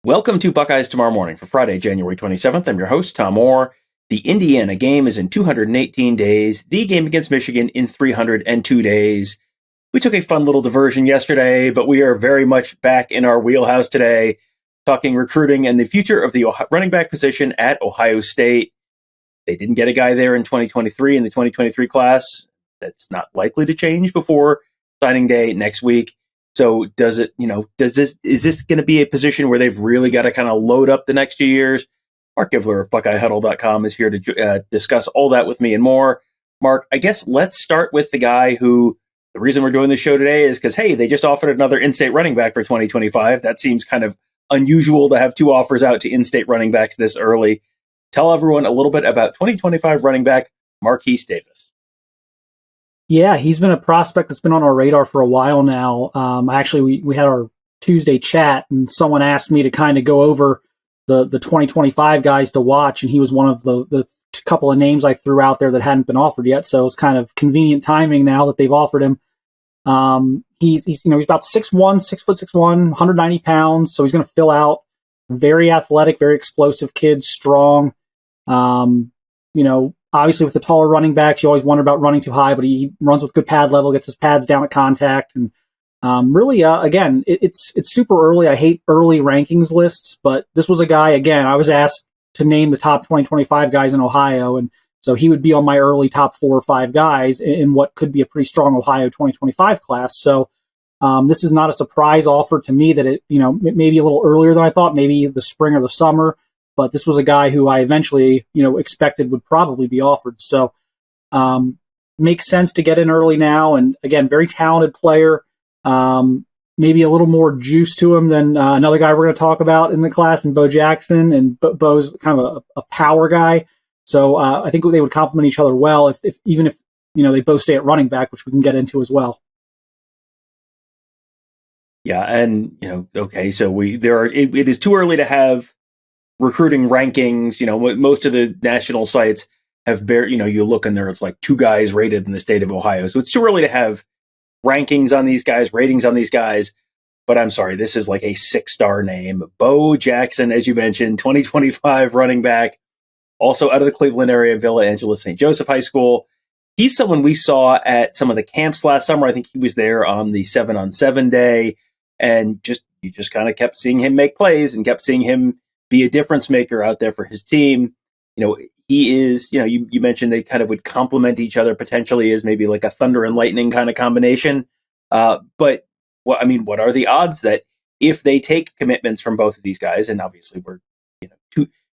Welcome to Buckeyes Tomorrow Morning for Friday, January 27th. I'm your host, Tom Orr. The Indiana game is in 218 days. The game against Michigan in 302 days. We took a fun little diversion yesterday, but we are very much back in our wheelhouse today, talking recruiting and the future of the running back position at Ohio State. They didn't get a guy there in 2023 in the 2023 class. That's not likely to change before signing day next week. So is this going to be a position where they've really got to kind of load up the next few years? Marc Givler of BuckeyeHuddle.com is here to discuss all that with me and more. Mark, I guess let's start with the guy who, the reason we're doing this show today is because, hey, they just offered another in-state running back for 2025. That seems kind of unusual to have two offers out to in-state running backs this early. Tell everyone a little bit about 2025 running back Marquise Davis. Yeah, he's been a prospect that's been on our radar for a while now. Actually, we had our Tuesday chat, and someone asked me to kind of go over the 2025 guys to watch, and he was one of the couple of names I threw out there that hadn't been offered yet. So it's kind of convenient timing now that they've offered him. He's about 6'1", 6'6", 190 pounds. So he's going to fill out. Very athletic, very explosive kid, strong. Obviously with the taller running backs, you always wonder about running too high, but he runs with good pad level, gets his pads down at contact. And again, it's super early. I hate early rankings lists, but this was a guy, again, I was asked to name the top 2025 guys in Ohio. And so he would be on my early top 4 or 5 guys in what could be a pretty strong Ohio 2025 class. So this is not a surprise offer to me that it maybe a little earlier than I thought, maybe the spring or the summer. But this was a guy who I eventually, expected would probably be offered. So makes sense to get in early now. And again, very talented player. Maybe a little more juice to him than another guy we're going to talk about in the class, and Bo Jackson. And Bo's kind of a power guy. So I think they would complement each other well if they both stay at running back, which we can get into as well. Yeah, and okay, so it is too early to have recruiting rankings. Most of the national sites have you look in there, it's like 2 guys rated in the state of Ohio. So it's too early to have rankings on these guys, ratings on these guys. But I'm sorry, this is like a 6-star name. Bo Jackson, as you mentioned, 2025 running back, also out of the Cleveland area, Villa Angeles St. Joseph High School. He's someone we saw at some of the camps last summer. I think he was there on the 7-on-7 day, and you just kind of kept seeing him make plays and kept seeing him be a difference maker out there for his team. He is, you mentioned they kind of would complement each other potentially as maybe like a thunder and lightning kind of combination. But what are the odds that if they take commitments from both of these guys, and obviously we're,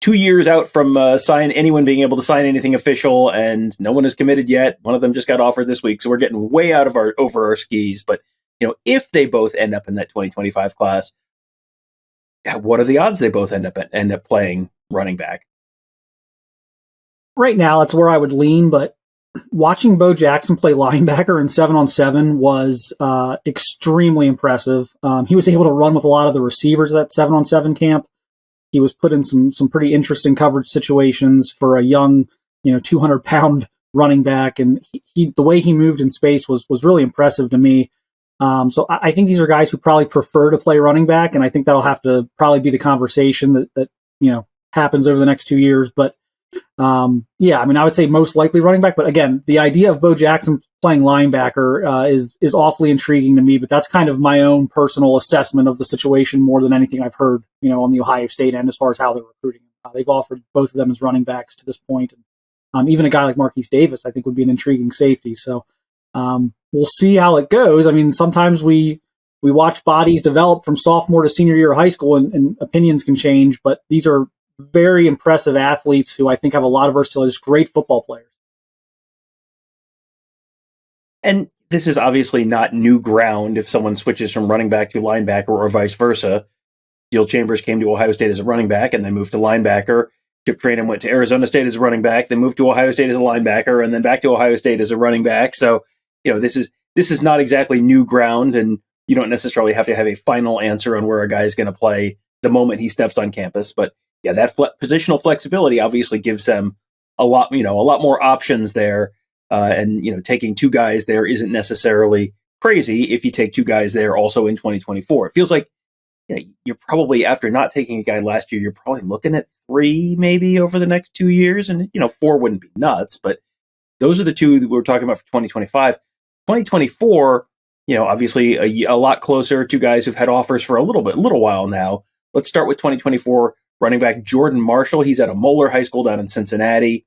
2 years out from anyone being able to sign anything official, and no one is committed yet. One of them just got offered this week, so we're getting way over our skis. But if they both end up in that 2025 class, what are the odds they both end up playing running back? Right now, that's where I would lean, but watching Bo Jackson play linebacker in 7-on-7 was extremely impressive. He was able to run with a lot of the receivers at that 7-on-7 camp. He was put in some pretty interesting coverage situations for a young, 200-pound running back, and the way he moved in space was really impressive to me. So I think these are guys who probably prefer to play running back, and I think that'll have to probably be the conversation that happens over the next 2 years. But I would say most likely running back. But again, the idea of Bo Jackson playing linebacker is awfully intriguing to me. But that's kind of my own personal assessment of the situation more than anything I've heard, on the Ohio State end as far as how they're recruiting. They've offered both of them as running backs to this point. And, even a guy like Marquise Davis, I think, would be an intriguing safety. So we'll see how it goes. I mean, sometimes we watch bodies develop from sophomore to senior year of high school, and opinions can change. But these are very impressive athletes who I think have a lot of versatility, just great football players. And this is obviously not new ground if someone switches from running back to linebacker or vice versa. Steele Chambers came to Ohio State as a running back and then moved to linebacker. Chip Trayanum went to Arizona State as a running back, then moved to Ohio State as a linebacker, and then back to Ohio State as a running back. So, this is not exactly new ground, and you don't necessarily have to have a final answer on where a guy is going to play the moment he steps on campus. But yeah, that positional flexibility obviously gives them a lot more options there. And taking 2 guys there isn't necessarily crazy if you take 2 guys there also in 2024. It feels like you're probably, after not taking a guy last year, you're probably looking at 3 maybe over the next 2 years. And, 4 wouldn't be nuts, but those are the two that we're talking about for 2025. 2024, obviously a lot closer to guys who've had offers for a little while now. Let's start with 2024 running back Jordan Marshall. He's at a Moeller High School down in Cincinnati.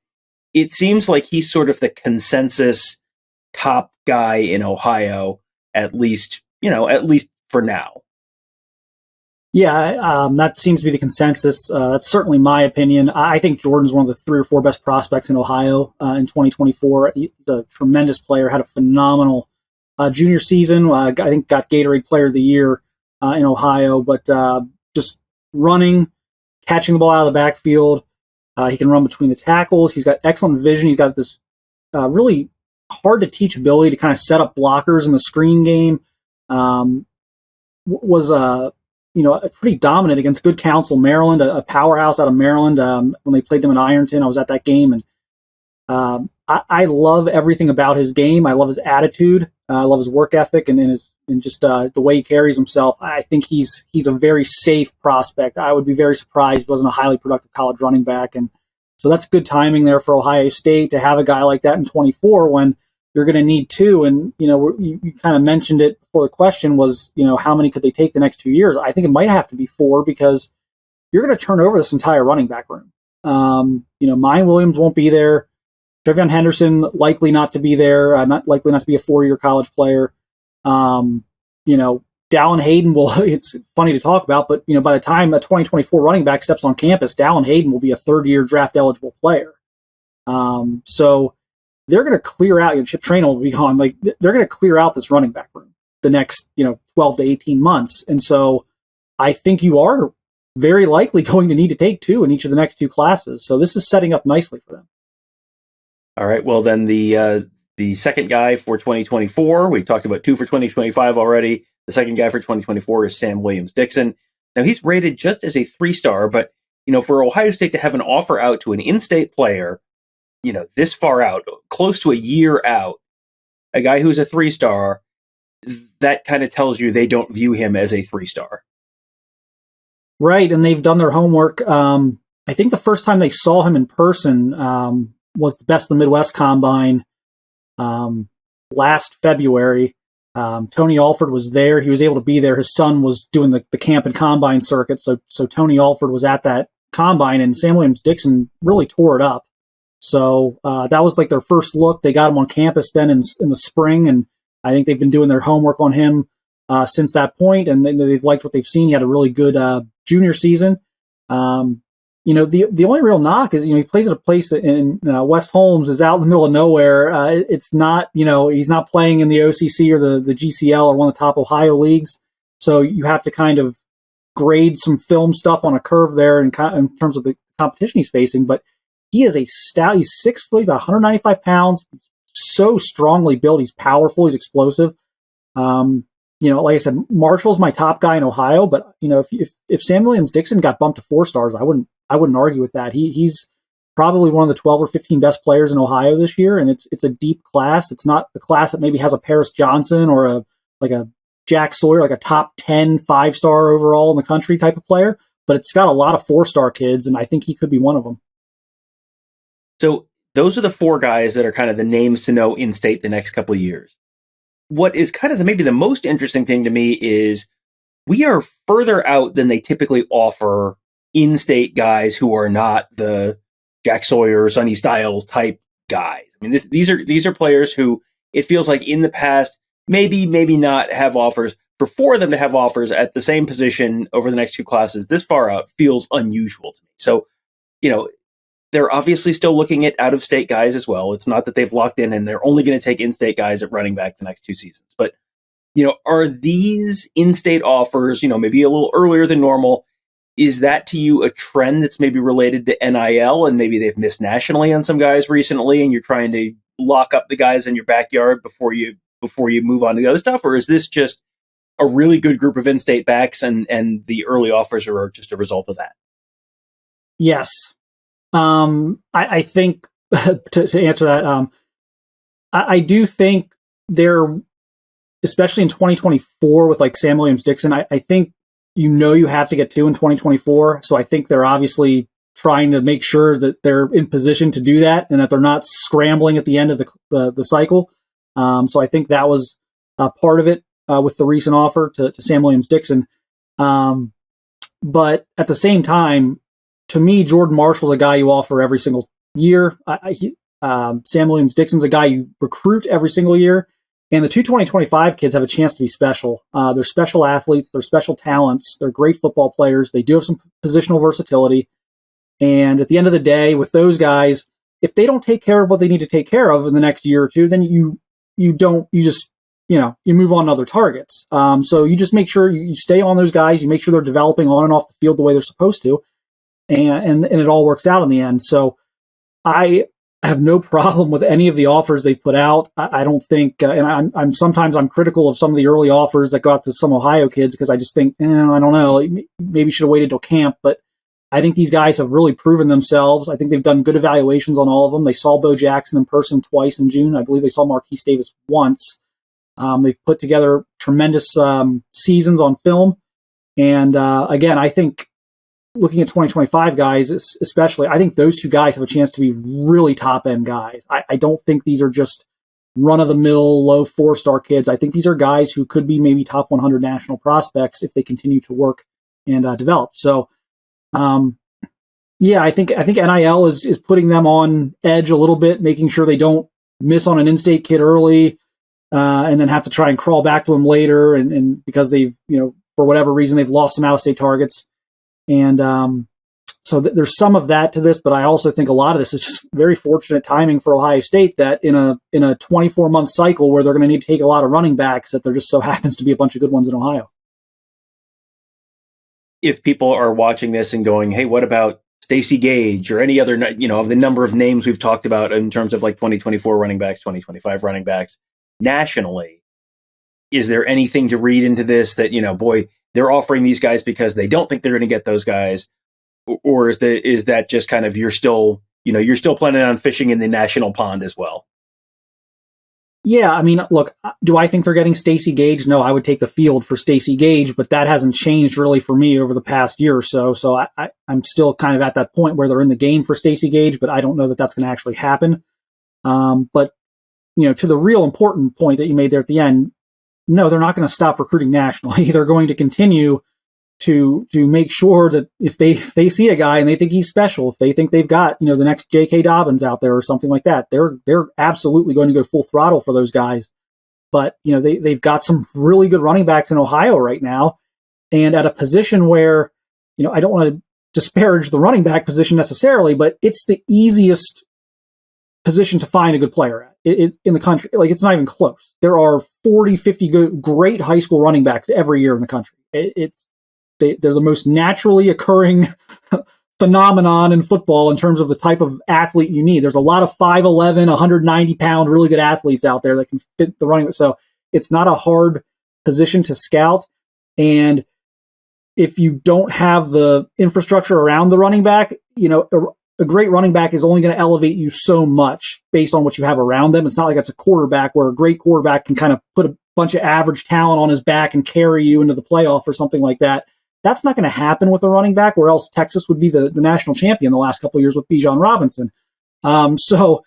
It seems like he's sort of the consensus top guy in Ohio, at least for now. Yeah, that seems to be the consensus. That's certainly my opinion. I think Jordan's one of the 3 or 4 best prospects in Ohio in 2024. He's a tremendous player, had a phenomenal junior season. I think got Gatorade Player of the Year in Ohio, but just running, catching the ball out of the backfield. He can run between the tackles. He's got excellent vision. He's got this really hard to teach ability to kind of set up blockers in the screen game. Was pretty dominant against Good Counsel, Maryland, a powerhouse out of Maryland. When they played them in Ironton, I was at that game, and I love everything about his game. I love his attitude. I love his work ethic and just the way he carries himself. I think he's a very safe prospect. I would be very surprised if he wasn't a highly productive college running back, and so that's good timing there for Ohio State to have a guy like that in 24 when you're going to need 2. And, you kind of mentioned it before the question was, how many could they take the next 2 years? I think it might have to be 4 because you're going to turn over this entire running back room. Mine Williams won't be there. Trevion Henderson likely not to be there, not likely not to be a 4-year college player. Dallin Hayden will, it's funny to talk about, but, by the time a 2024 running back steps on campus, Dallin Hayden will be a 3rd-year draft eligible player. So they're going to clear out, Chip Traynor will be gone. Like, they're going to clear out this running back room the next, 12 to 18 months. And so I think you are very likely going to need to take 2 in each of the next 2 classes. So this is setting up nicely for them. All right. Well, then the second guy for 2024, we talked about 2 for 2025 already. The second guy for 2024 is Sam Williams-Dixon. Now, he's rated just as a 3-star, but, for Ohio State to have an offer out to an in-state player, this far out, close to a year out, a guy who's a 3-star, that kind of tells you they don't view him as a 3-star. Right, and they've done their homework. I think the first time they saw him in person was the Best of the Midwest Combine last February. Tony Alford was there. He was able to be there. His son was doing the camp and combine circuit, so Tony Alford was at that combine, and Sam Williams-Dixon really tore it up. So that was like their first look. They got him on campus then in the spring, and I think they've been doing their homework on him since that point, and they've liked what they've seen. He had a really good junior season. The only real knock is, he plays at a place in West Holmes, is out in the middle of nowhere. It's not, he's not playing in the OCC or the GCL or one of the top Ohio leagues. So you have to kind of grade some film stuff on a curve there in terms of the competition he's facing. But he is a stout. He's 6 foot, about 195 pounds. He's so strongly built. He's powerful. He's explosive. Like I said, Marshall's my top guy in Ohio. But if Sam Williams-Dixon got bumped to 4 stars, I wouldn't argue with that. He's probably one of the 12 or 15 best players in Ohio this year, and it's a deep class. It's not a class that maybe has a Paris Johnson or a Jack Sawyer, like a top 10 5-star overall in the country type of player. But it's got a lot of 4-star kids, and I think he could be one of them. So those are the 4 guys that are kind of the names to know in state the next couple of years. What is kind of maybe the most interesting thing to me is we are further out than they typically offer in-state guys who are not the Jack Sawyer, Sonny Styles type guys. I mean, these are players who it feels like in the past maybe not have offers. For 4 of them to have offers at the same position over the next 2 classes this far out feels unusual to me. So, they're obviously still looking at out-of-state guys as well. It's not that they've locked in and they're only going to take in-state guys at running back the next 2 seasons. But, are these in-state offers, maybe a little earlier than normal? Is that to you a trend that's maybe related to NIL and maybe they've missed nationally on some guys recently and you're trying to lock up the guys in your backyard before you move on to the other stuff? Or is this just a really good group of in-state backs and the early offers are just a result of that? Yes. I think to answer that, I do think they're, especially in 2024 with like Sam Williams-Dixon, I think you have to get to in 2024. So I think they're obviously trying to make sure that they're in position to do that and that they're not scrambling at the end of the cycle. So I think that was part of it with the recent offer to Sam Williams-Dixon. But at the same time, to me, Jordan Marshall's a guy you offer every single year. Sam Williams-Dixon's a guy you recruit every single year. And the two 2025 kids have a chance to be special. They're special athletes. They're special talents. They're great football players. They do have some positional versatility. And at the end of the day, with those guys, if they don't take care of what they need to take care of in the next year or two, then you move on to other targets. So you just make sure you stay on those guys. You make sure they're developing on and off the field the way they're supposed to. And it all works out in the end. So I have no problem with any of the offers they've put out. I don't think, and I'm sometimes critical of some of the early offers that go out to some Ohio kids because I just think, I don't know, maybe should have waited till camp. But I think these guys have really proven themselves. I think they've done good evaluations on all of them. They saw Bo Jackson in person twice in June. I believe they saw Marquise Davis once. They've put together tremendous seasons on film. And again, I think looking at 2025 guys, especially, I think those two guys have a chance to be really top-end guys. I don't think these are just run-of-the-mill, low four-star kids. I think these are guys who could be maybe top 100 national prospects if they continue to work and develop. So, I think NIL is putting them on edge a little bit, making sure they don't miss on an in-state kid early and then have to try and crawl back to them later. And because they've, for whatever reason, they've lost some out-of-state targets. And so there's some of that to this, but I also think a lot of this is just very fortunate timing for Ohio State that in a 24-month cycle where they're going to need to take a lot of running backs, that there just so happens to be a bunch of good ones in Ohio. If people are watching this and going, hey, what about Stacey Gage or any other, of the number of names we've talked about in terms of like 2024 running backs, 2025 running backs nationally, is there anything to read into this that, they're offering these guys because they don't think they're going to get those guys? Or is that just kind of, you're still planning on fishing in the national pond as well? Yeah, I mean, look, do I think they're getting Stacey Gage? No, I would take the field for Stacey Gage, but that hasn't changed really for me over the past year or so. So I'm still kind of at that point where they're in the game for Stacey Gage, but I don't know that that's going to actually happen. But, to the real important point that you made there at the end, no, they're not going to stop recruiting nationally. They're going to continue to make sure that if they see a guy and they think he's special, if they think they've got, the next J.K. Dobbins out there or something like that, they're absolutely going to go full throttle for those guys. But, they've got some really good running backs in Ohio right now. And at a position where, I don't want to disparage the running back position necessarily, but it's the easiest position to find a good player at in the country. Like, it's not even close. There are 40, 50 great high school running backs every year in the country. They're the most naturally occurring phenomenon in football in terms of the type of athlete you need. There's a lot of 5'11", 190-pound, really good athletes out there that can fit the running. So it's not a hard position to scout. And if you don't have the infrastructure around the running back, a great running back is only going to elevate you so much based on what you have around them. It's not like it's a quarterback where a great quarterback can kind of put a bunch of average talent on his back and carry you into the playoff or something like that. That's not going to happen with a running back, or else Texas would be the national champion the last couple of years with Bijan Robinson. So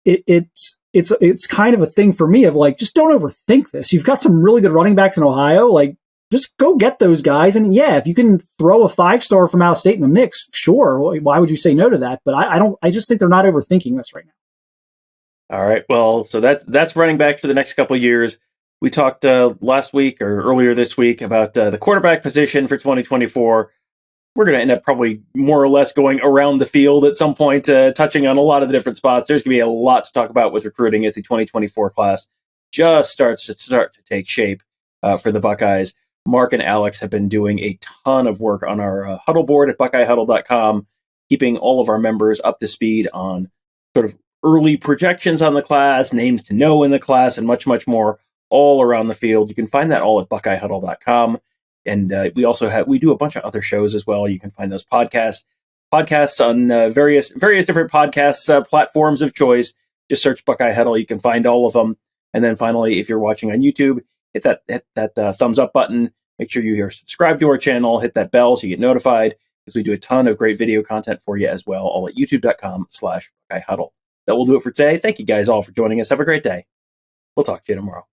it's kind of a thing for me of like, just don't overthink this. You've got some really good running backs in Ohio. Like, just go get those guys. And yeah, if you can throw a 5-star from out of state in the mix, sure. Why would you say no to that? But I just think they're not overthinking this right now. All right. Well, so that's running back for the next couple of years. We talked last week or earlier this week about the quarterback position for 2024. We're going to end up probably more or less going around the field at some point, touching on a lot of the different spots. There's going to be a lot to talk about with recruiting as the 2024 class just starts to take shape for the Buckeyes. Mark and Alex have been doing a ton of work on our huddle board at BuckeyeHuddle.com, keeping all of our members up to speed on sort of early projections on the class, names to know in the class, and much, much more all around the field. You can find that all at BuckeyeHuddle.com. And we do a bunch of other shows as well. You can find those podcasts on various different podcasts platforms of choice. Just search Buckeye Huddle. You can find all of them. And then finally, if you're watching on YouTube, hit that thumbs up button. Make sure you subscribe to our channel, hit that bell so you get notified, because we do a ton of great video content for you as well, all at youtube.com/BuckeyeHuddle. That will do it for today. Thank you guys all for joining us. Have a great day. We'll talk to you tomorrow.